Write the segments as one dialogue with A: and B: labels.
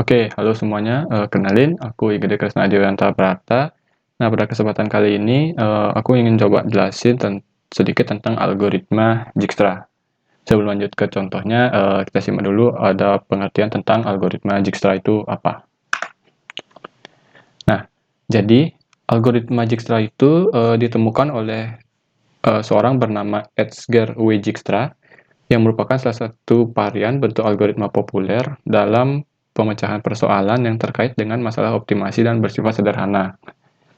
A: Oke, halo semuanya. Kenalin, aku Igede Kresna Adiwiyanta Prata. Nah, pada kesempatan kali ini, aku ingin coba jelasin sedikit tentang algoritma Dijkstra. Sebelum lanjut ke contohnya, kita simak dulu ada pengertian tentang algoritma Dijkstra itu apa. Nah, jadi algoritma Dijkstra itu ditemukan oleh seorang bernama Edgar W. Dijkstra yang merupakan salah satu varian bentuk algoritma populer dalam pemecahan persoalan yang terkait dengan masalah optimasi dan bersifat sederhana.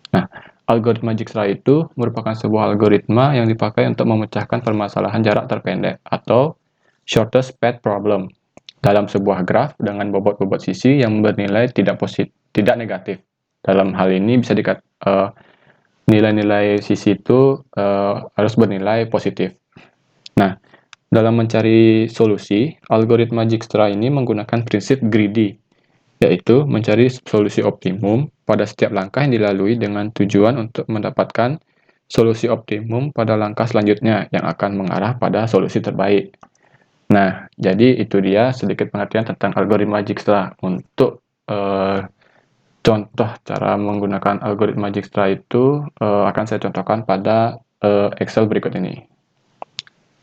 A: Nah, algoritma Dijkstra itu merupakan sebuah algoritma yang dipakai untuk memecahkan permasalahan jarak terpendek atau shortest path problem dalam sebuah graf dengan bobot-bobot sisi yang bernilai tidak negatif. Dalam hal ini bisa nilai-nilai sisi itu harus bernilai positif. Nah, dalam mencari solusi, algoritma Dijkstra ini menggunakan prinsip greedy, yaitu mencari solusi optimum pada setiap langkah yang dilalui dengan tujuan untuk mendapatkan solusi optimum pada langkah selanjutnya yang akan mengarah pada solusi terbaik. Nah, jadi itu dia sedikit pengertian tentang algoritma Dijkstra. Untuk contoh cara menggunakan algoritma Dijkstra itu akan saya contohkan pada Excel berikut ini.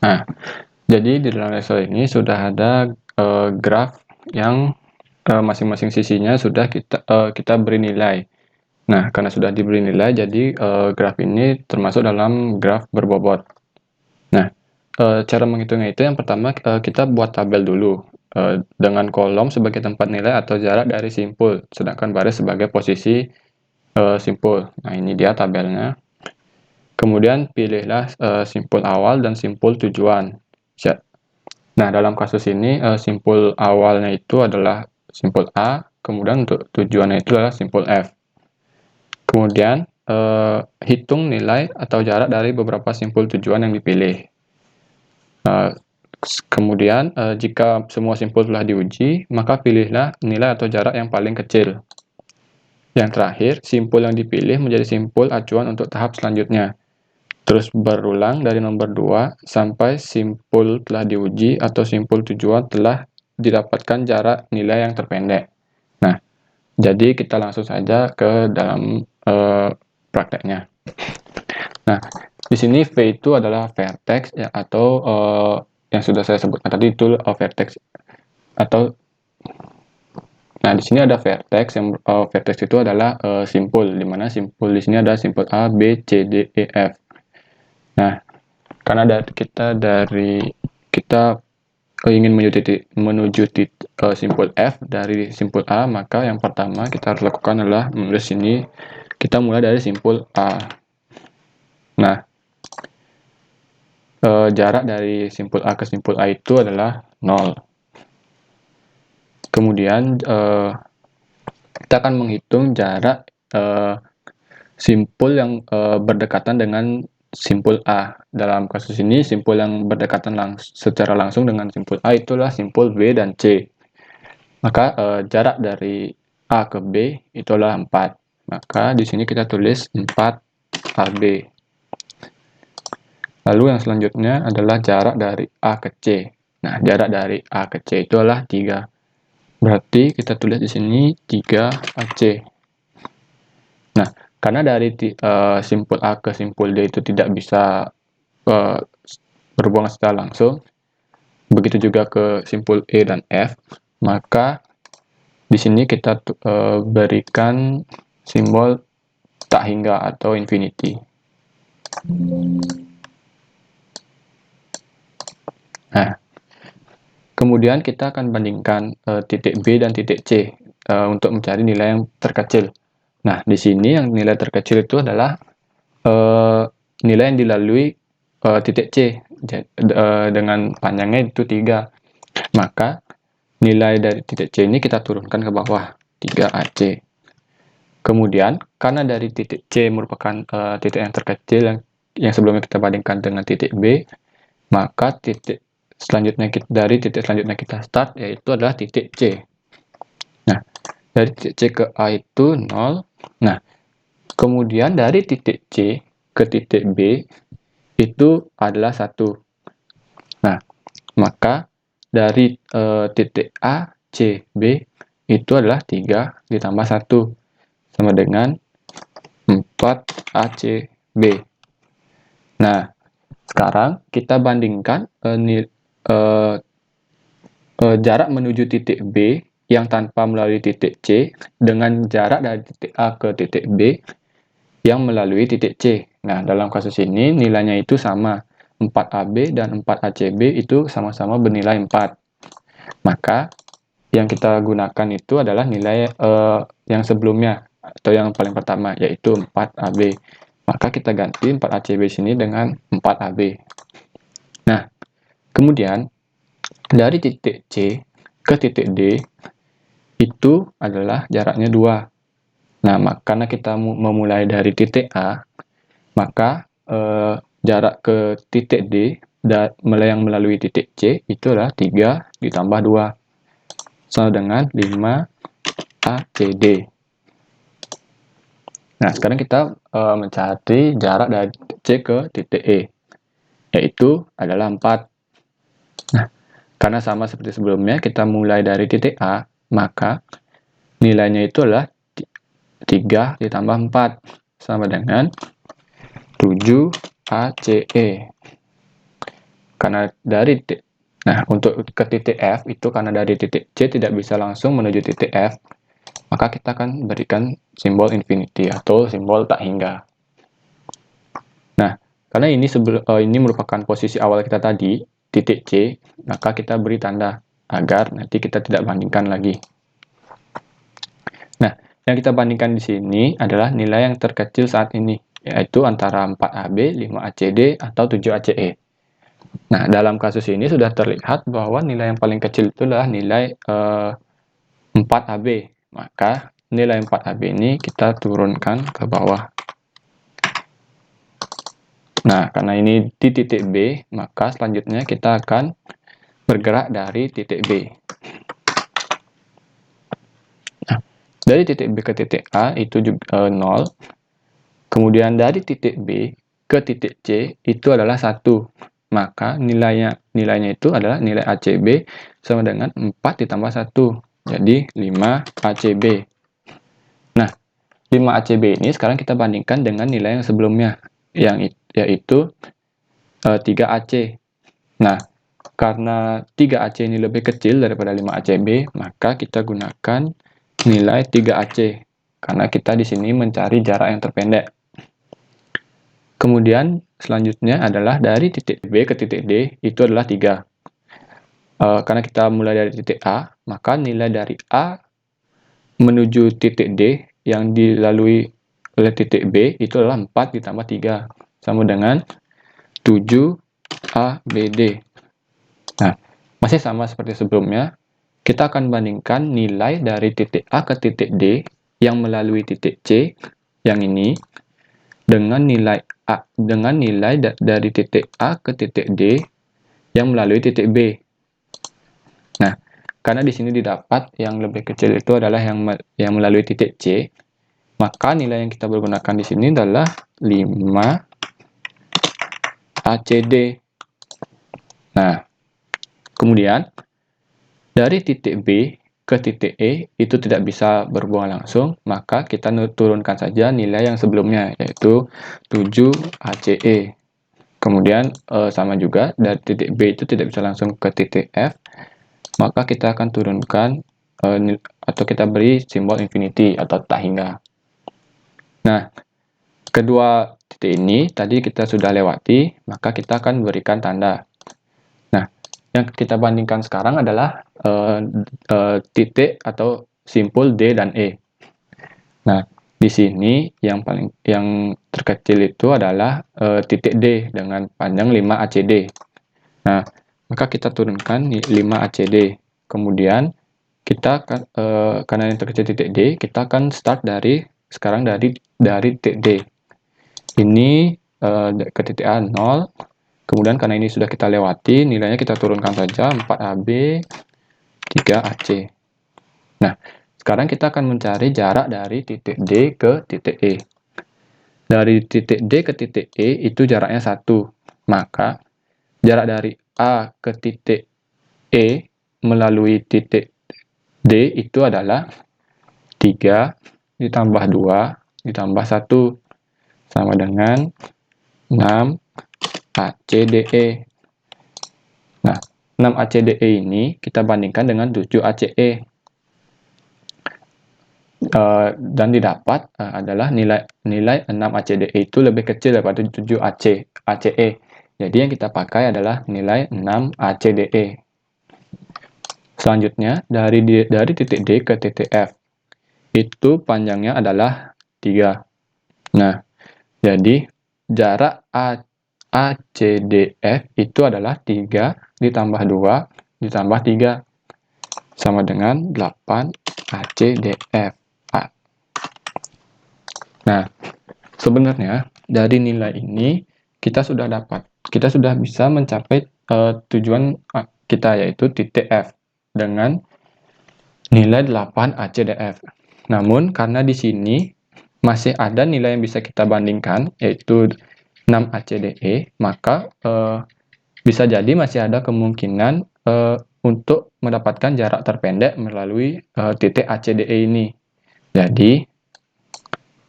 A: Nah, jadi di dalam Excel ini sudah ada graf yang masing-masing sisinya sudah kita beri nilai. Nah, karena sudah diberi nilai, jadi graf ini termasuk dalam graf berbobot. Nah, cara menghitungnya itu yang pertama kita buat tabel dulu dengan kolom sebagai tempat nilai atau jarak dari simpul, sedangkan baris sebagai posisi simpul. Nah, ini dia tabelnya. Kemudian pilihlah simpul awal dan simpul tujuan. Nah, dalam kasus ini simpul awalnya itu adalah simpul A, kemudian untuk tujuannya itu adalah simpul F. Kemudian hitung nilai atau jarak dari beberapa simpul tujuan yang dipilih. Kemudian jika semua simpul telah diuji, maka pilihlah nilai atau jarak yang paling kecil. Yang terakhir, simpul yang dipilih menjadi simpul acuan untuk tahap selanjutnya. Terus berulang dari nomor 2 sampai simpul telah diuji atau simpul tujuan telah didapatkan jarak nilai yang terpendek. Nah, jadi kita langsung saja ke dalam prakteknya. Nah, di sini V itu adalah vertex ya, atau yang sudah saya sebutkan tadi itu vertex atau nah di sini ada vertex yang vertex itu adalah simpul, di mana simpul di sini ada simpul A, B, C, D, E, F. Nah, karena kita ingin menuju simpul F dari simpul A, maka yang pertama kita harus lakukan adalah menulis sini kita mulai dari simpul A. Nah, jarak dari simpul A ke simpul A itu adalah 0. Kemudian kita akan menghitung jarak simpul yang berdekatan dengan simpul A. Dalam kasus ini, simpul yang berdekatan secara langsung dengan simpul A itulah simpul B dan C. Maka jarak dari A ke B itu adalah 4. Maka di sini kita tulis 4 AB. Lalu yang selanjutnya adalah jarak dari A ke C. Nah, jarak dari A ke C itu adalah 3. Berarti kita tulis di sini 3 AC. Nah, karena dari simpul A ke simpul D itu tidak bisa berhubungan secara langsung, begitu juga ke simpul E dan F, maka di sini kita berikan simbol tak hingga atau infinity. Nah, kemudian kita akan bandingkan titik B dan titik C untuk mencari nilai yang terkecil. Nah, di sini yang nilai terkecil itu adalah nilai yang dilalui titik C dengan panjangnya itu 3. Maka nilai dari titik C ini kita turunkan ke bawah, 3AC. Kemudian, karena dari titik C merupakan titik yang terkecil yang sebelumnya kita bandingkan dengan titik B, maka dari titik selanjutnya kita start, yaitu adalah titik C. Nah, dari titik C ke A itu 0. Nah, kemudian dari titik C ke titik B itu adalah 1. Nah, maka dari titik A, C, B, itu adalah 3 ditambah 1, sama dengan 4 ACB. Nah, sekarang kita bandingkan jarak menuju titik B yang tanpa melalui titik C dengan jarak dari titik A ke titik B yang melalui titik C. Nah, dalam kasus ini nilainya itu sama. 4AB dan 4ACB itu sama-sama bernilai 4. Maka yang kita gunakan itu adalah nilai yang sebelumnya atau yang paling pertama, yaitu 4AB. Maka kita ganti 4ACB sini dengan 4AB. Nah, kemudian dari titik C ke titik D itu adalah jaraknya 2. Nah, karena kita memulai dari titik A, maka jarak ke titik D yang melalui titik C itu adalah 3 ditambah 2, sama dengan 5 ACD. Nah, sekarang kita mencari jarak dari titik C ke titik E, yaitu adalah 4. Nah, karena sama seperti sebelumnya, kita mulai dari titik A, maka nilainya itu adalah 3 ditambah 4, sama dengan 7 ACE. Karena dari untuk ke titik F itu karena dari titik C tidak bisa langsung menuju titik F, maka kita akan berikan simbol infinity atau simbol tak hingga. Nah, karena ini merupakan posisi awal kita tadi, titik C, maka kita beri tanda agar nanti kita tidak bandingkan lagi. Nah, yang kita bandingkan di sini adalah nilai yang terkecil saat ini, yaitu antara 4AB, 5ACD, atau 7ACE. Nah, dalam kasus ini sudah terlihat bahwa nilai yang paling kecil itu adalah nilai 4AB. Maka nilai 4AB ini kita turunkan ke bawah. Nah, karena ini di titik B, maka selanjutnya kita akan bergerak dari titik B. Nah, dari titik B ke titik A itu juga 0. Kemudian dari titik B ke titik C itu adalah 1. Maka nilainya itu adalah nilai ACB sama dengan 4 ditambah 1. Jadi 5 ACB. Nah, 5 ACB ini sekarang kita bandingkan dengan nilai yang sebelumnya, yaitu 3 AC. Nah, karena 3 AC ini lebih kecil daripada 5 ACB, maka kita gunakan nilai 3 AC. Karena kita di sini mencari jarak yang terpendek. Kemudian selanjutnya adalah dari titik B ke titik D itu adalah 3. Karena kita mulai dari titik A, maka nilai dari A menuju titik D yang dilalui oleh titik B itu adalah 4 ditambah 3, sama dengan 7 ABD. Nah, masih sama seperti sebelumnya, kita akan bandingkan nilai dari titik A ke titik D yang melalui titik C yang ini dengan nilai dari titik A ke titik D yang melalui titik B. Nah, karena di sini didapat yang lebih kecil itu adalah yang melalui titik C, maka nilai yang kita gunakan di sini adalah 5 ACD. Nah, kemudian dari titik B ke titik E itu tidak bisa berhubungan langsung, maka kita turunkan saja nilai yang sebelumnya, yaitu 7 ACE. Kemudian sama juga dari titik B itu tidak bisa langsung ke titik F, maka kita akan turunkan atau kita beri simbol infinity atau tak hingga. Nah, kedua titik ini tadi kita sudah lewati, maka kita akan berikan tanda. Nah, yang kita bandingkan sekarang adalah titik atau simpul D dan E. Nah, di sini yang terkecil itu adalah titik D dengan panjang 5 ACD. Nah, maka kita turunkan 5 ACD. Kemudian kita akan, karena yang terkecil titik D, kita akan start sekarang dari titik D. Ini ke titik A 0. Kemudian karena ini sudah kita lewati, nilainya kita turunkan saja 4AB, 3AC. Nah, sekarang kita akan mencari jarak dari titik D ke titik E. Dari titik D ke titik E itu jaraknya 1. Maka jarak dari A ke titik E melalui titik D itu adalah 3 ditambah 2 ditambah 1 sama dengan 6 ACDE. Nah, 6 ACDE ini kita bandingkan dengan 7 ACE. Dan didapat adalah nilai 6 ACDE itu lebih kecil daripada 7 ACE. Jadi yang kita pakai adalah nilai 6 ACDE. Selanjutnya, dari titik D ke titik F, itu panjangnya adalah 3. Nah, jadi jarak ACDF itu adalah 3 ditambah 2 ditambah 3 sama dengan 8 ACDF. Nah, sebenarnya dari nilai ini kita sudah bisa mencapai tujuan kita, yaitu titik F dengan nilai 8 ACDF. Namun karena di sini masih ada nilai yang bisa kita bandingkan, yaitu 6 ACDE, maka bisa jadi masih ada kemungkinan untuk mendapatkan jarak terpendek melalui titik ACDE ini. Jadi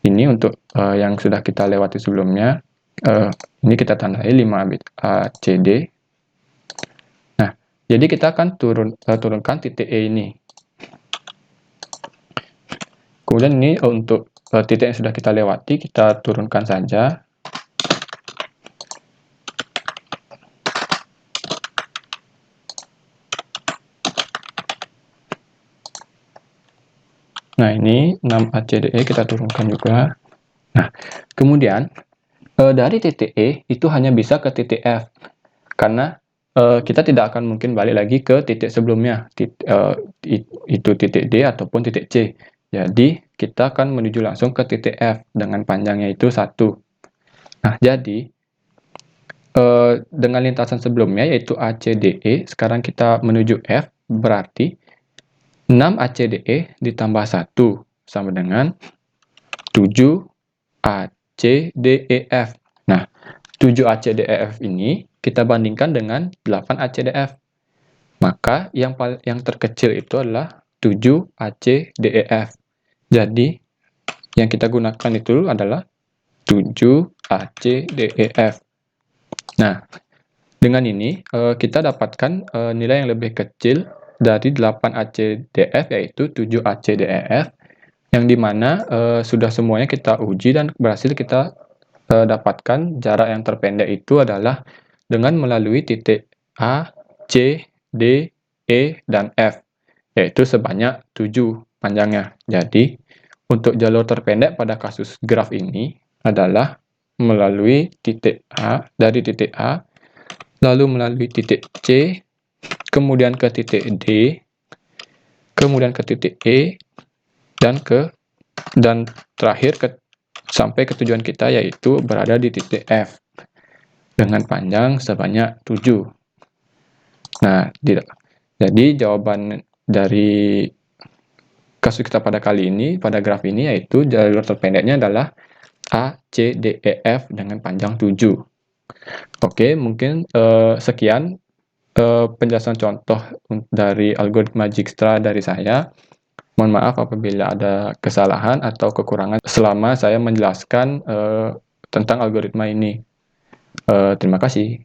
A: ini untuk yang sudah kita lewati sebelumnya, ini kita tandai 5 bit ACD. Nah, jadi kita akan turunkan titik E ini. Kemudian ini untuk titik yang sudah kita lewati, kita turunkan saja. Nah, ini 6 ACDE kita turunkan juga. Nah, kemudian dari titik E itu hanya bisa ke titik F, karena kita tidak akan mungkin balik lagi ke titik sebelumnya, itu titik D ataupun titik C. Jadi, kita akan menuju langsung ke titik F dengan panjangnya itu 1. Nah, jadi dengan lintasan sebelumnya yaitu ACDE, sekarang kita menuju F, berarti 6 ACDE ditambah 1 sama dengan 7 ACDEF. Nah, 7 ACDEF ini kita bandingkan dengan 8 ACDF. Maka yang terkecil itu adalah 7 ACDEF. Jadi, yang kita gunakan itu adalah 7 ACDEF. Nah, dengan ini kita dapatkan nilai yang lebih kecil dari 8 ACDF, yaitu 7 ACDEF, yang dimana sudah semuanya kita uji dan berhasil kita dapatkan jarak yang terpendek itu adalah dengan melalui titik A, C, D, E, dan F, yaitu sebanyak 7 panjangnya. Jadi, untuk jalur terpendek pada kasus graf ini adalah melalui titik A, dari titik A, lalu melalui titik C, kemudian ke titik D, kemudian ke titik E, dan terakhir sampai ke tujuan kita, yaitu berada di titik F dengan panjang sebanyak 7. Nah, jadi jawaban dari kasus kita pada kali ini, pada graf ini, yaitu jalur terpendeknya adalah A, C, D, E, F dengan panjang 7. Oke, mungkin sekian penjelasan contoh dari algoritma Dijkstra dari saya. Mohon maaf apabila ada kesalahan atau kekurangan selama saya menjelaskan tentang algoritma ini. Terima kasih.